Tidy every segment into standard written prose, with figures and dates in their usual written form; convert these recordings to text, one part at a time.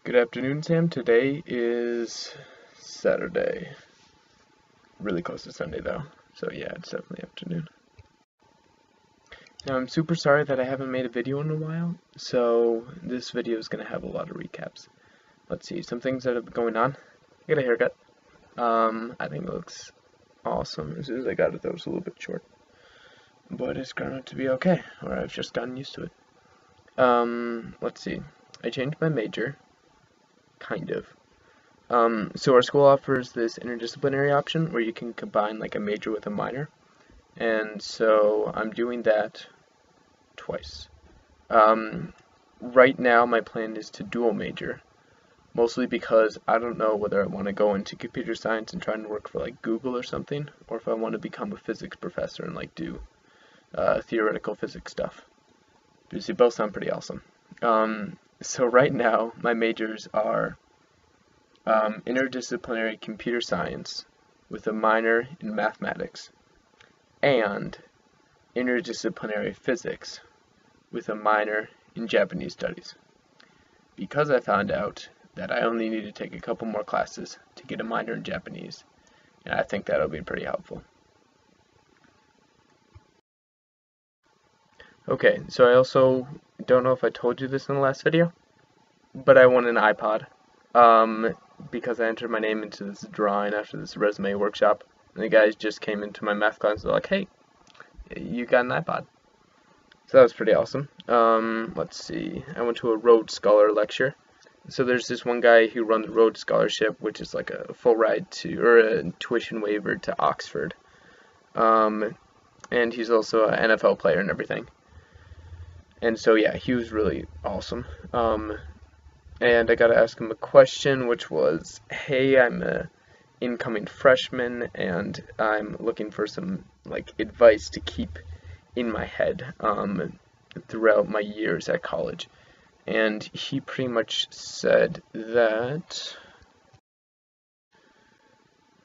Good afternoon, Sam. Today is Saturday. Really close to Sunday, though. So yeah, it's definitely afternoon. Now, I'm super sorry that I haven't made a video in a while, so this video is going to have a lot of recaps. Let's see, some things that have been going on. I got a haircut. I think it looks awesome. As soon as I got it, that was a little bit short. But it's grown out to be okay, or I've just gotten used to it. Let's see. I changed my major. Kind of. So our school offers this interdisciplinary option where you can combine like a major with a minor, and so I'm doing that twice. Right now my plan is to dual major, mostly because I don't know whether I want to go into computer science and try and work for like Google or something, or if I want to become a physics professor and like do theoretical physics stuff. Because they both sound pretty awesome. So right now my majors are interdisciplinary computer science with a minor in mathematics, and interdisciplinary physics with a minor in Japanese studies. Because I found out that I only need to take a couple more classes to get a minor in Japanese, and I think that'll be pretty helpful. Okay, so I also don't know if I told you this in the last video, but I won an iPod. Because I entered my name into this drawing after this resume workshop, and the guys just came into my math class and they're like, hey, you got an iPod. So that was pretty awesome. Let's see, I went to a Rhodes Scholar lecture. So there's this one guy who runs Rhodes Scholarship, which is like a full ride to, or a tuition waiver to Oxford. And he's also an NFL player and everything. And so yeah, he was really awesome. And I got to ask him a question, which was, hey, I'm a incoming freshman, and I'm looking for some like advice to keep in my head throughout my years at college. And he pretty much said that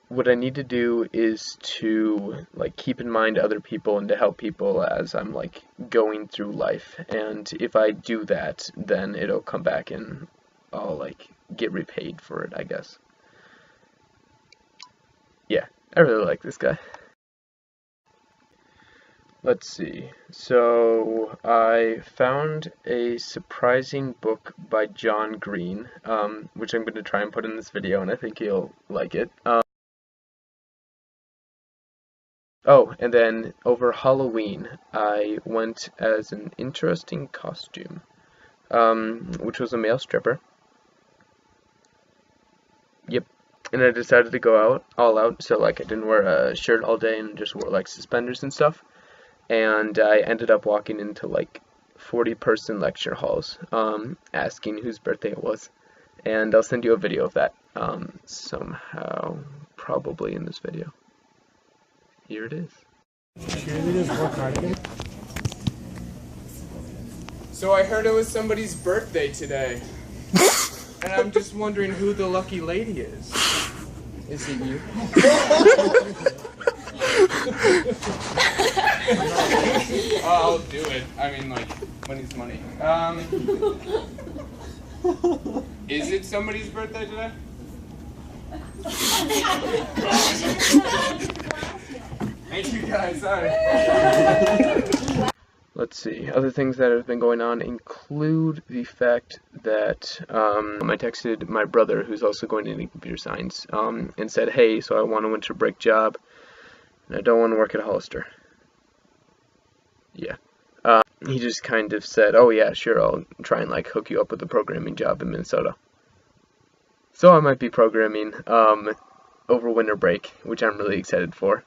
what I need to do is to like keep in mind other people and to help people as I'm like going through life, and if I do that, then it'll come back and I'll like get repaid for it, I guess. Yeah, I really like this guy. Let's see. So I found a surprising book by John Green, which I'm going to try and put in this video, and I think you'll like it. Oh, and then over Halloween, I went as an interesting costume, which was a male stripper. Yep. And I decided to go out, all out, so like I didn't wear a shirt all day and just wore like suspenders and stuff. And I ended up walking into like 40-person lecture halls, asking whose birthday it was. And I'll send you a video of that, somehow, probably in this video. Here it is. So I heard it was somebody's birthday today. And I'm just wondering who the lucky lady is. Is it you? I'll do it. I mean, like, money's money. Is it somebody's birthday today? Thank you guys, sorry. Let's see, other things that have been going on include the fact that I texted my brother, who's also going into computer science, and said, hey, so I want a winter break job, and I don't want to work at Hollister. Yeah. He just kind of said, oh yeah, sure, I'll try and like hook you up with a programming job in Minnesota. So I might be programming over winter break, which I'm really excited for.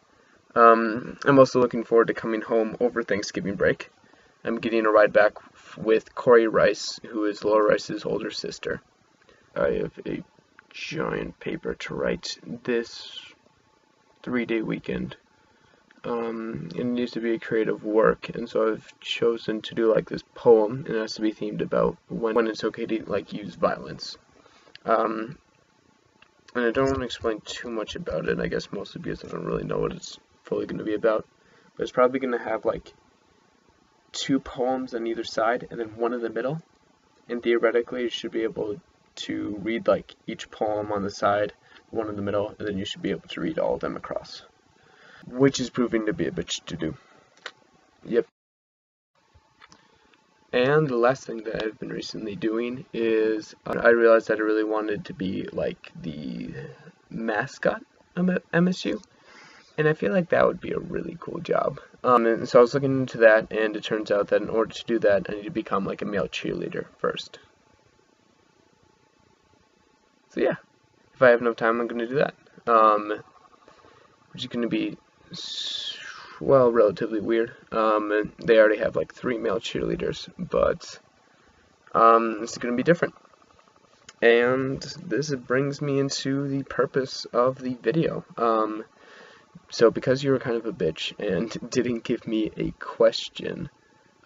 I'm also looking forward to coming home over Thanksgiving break. I'm getting a ride back with Corey Rice, who is Laura Rice's older sister. I have a giant paper to write this 3-day weekend. It needs to be a creative work, and so I've chosen to do like this poem, and it has to be themed about when it's okay to like use violence. And I don't want to explain too much about it, I guess mostly because I don't really know what it's fully going to be about. But it's probably going to have like 2 poems on either side and then one in the middle, and theoretically you should be able to read like each poem on the side, one in the middle, and then you should be able to read all of them across, which is proving to be a bitch to do. Yep. And the last thing that I've been recently doing is I realized that I really wanted to be like the mascot of MSU, and I feel like that would be a really cool job. And so I was looking into that, and it turns out that in order to do that, I need to become like a male cheerleader first. So yeah, if I have enough time, I'm going to do that. Which is going to be, well, relatively weird. And they already have like 3 male cheerleaders, but this is going to be different. And this brings me into the purpose of the video. So because you were kind of a bitch and didn't give me a question,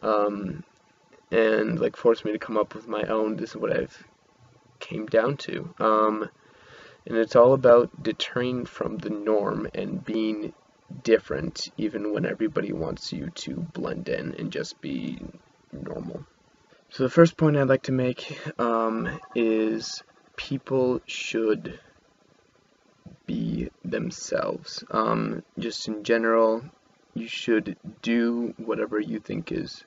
and like forced me to come up with my own, this is what I've came down to. And it's all about deterring from the norm and being different even when everybody wants you to blend in and just be normal. So the first point I'd like to make is people should be themselves. Just in general, you should do whatever you think is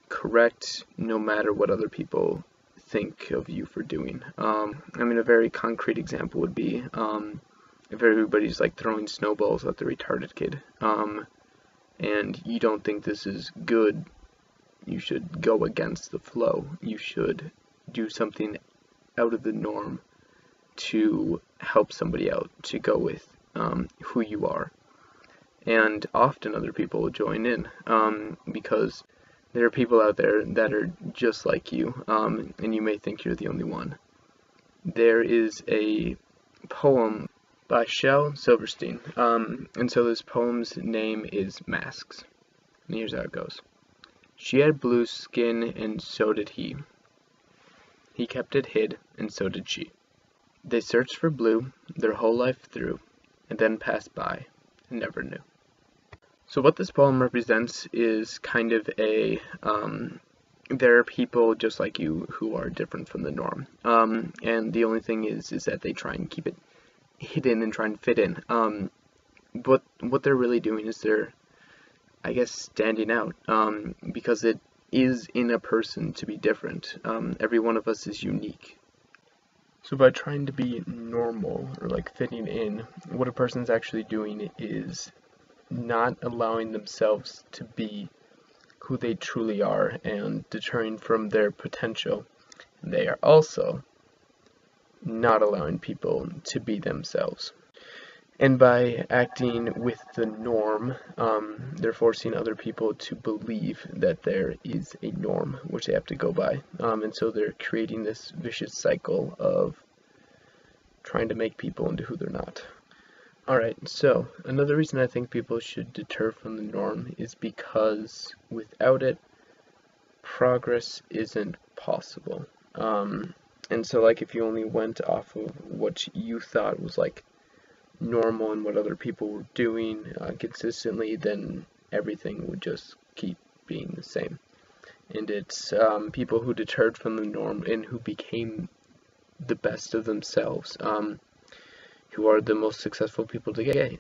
correct, no matter what other people think of you for doing. I mean, a very concrete example would be if everybody's like throwing snowballs at the retarded kid, and you don't think this is good, you should go against the flow. You should do something out of the norm to help somebody out, to go with who you are. And often other people will join in because there are people out there that are just like you, and you may think you're the only one. There is a poem by Shel Silverstein, and so this poem's name is Masks. And here's how it goes. She had blue skin, and so did he. He kept it hid, and so did she. They searched for blue their whole life through, and then passed by, and never knew. So what this poem represents is kind of a, there are people just like you who are different from the norm. And the only thing is that they try and keep it hidden and try and fit in. But what they're really doing is they're, I guess, standing out, because it is in a person to be different. Every one of us is unique. So by trying to be normal or like fitting in, what a person's actually doing is not allowing themselves to be who they truly are and deterring from their potential. They are also not allowing people to be themselves. And by acting with the norm, they're forcing other people to believe that there is a norm which they have to go by. And so they're creating this vicious cycle of trying to make people into who they're not. Alright, so another reason I think people should deter from the norm is because without it, progress isn't possible. And so like if you only went off of what you thought was like normal and what other people were doing consistently, then everything would just keep being the same. And it's people who deterred from the norm and who became the best of themselves who are the most successful people today.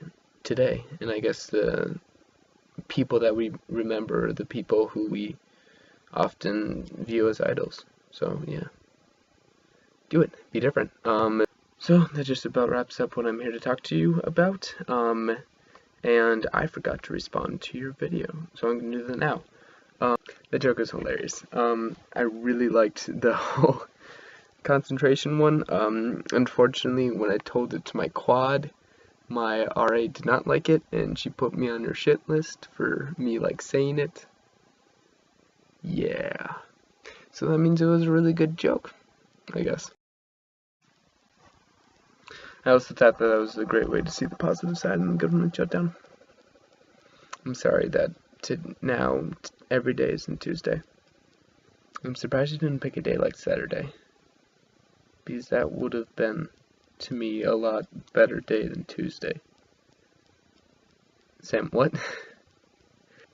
And I guess the people that we remember are the people who we often view as idols. So yeah, do it, be different. So that just about wraps up what I'm here to talk to you about. And I forgot to respond to your video, so I'm gonna do that now. The joke is hilarious. I really liked the whole concentration one. Unfortunately, when I told it to my quad, my RA did not like it, and she put me on her shit list for me like saying it. Yeah. So that means it was a really good joke, I guess. I also thought that was a great way to see the positive side in the government shutdown. I'm sorry that now every day isn't Tuesday. I'm surprised you didn't pick a day like Saturday, because that would have been, to me, a lot better day than Tuesday. Sam, what?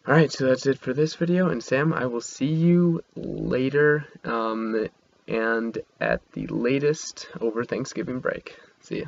Alright, so that's it for this video, and Sam, I will see you later. and at the latest over Thanksgiving break. See ya.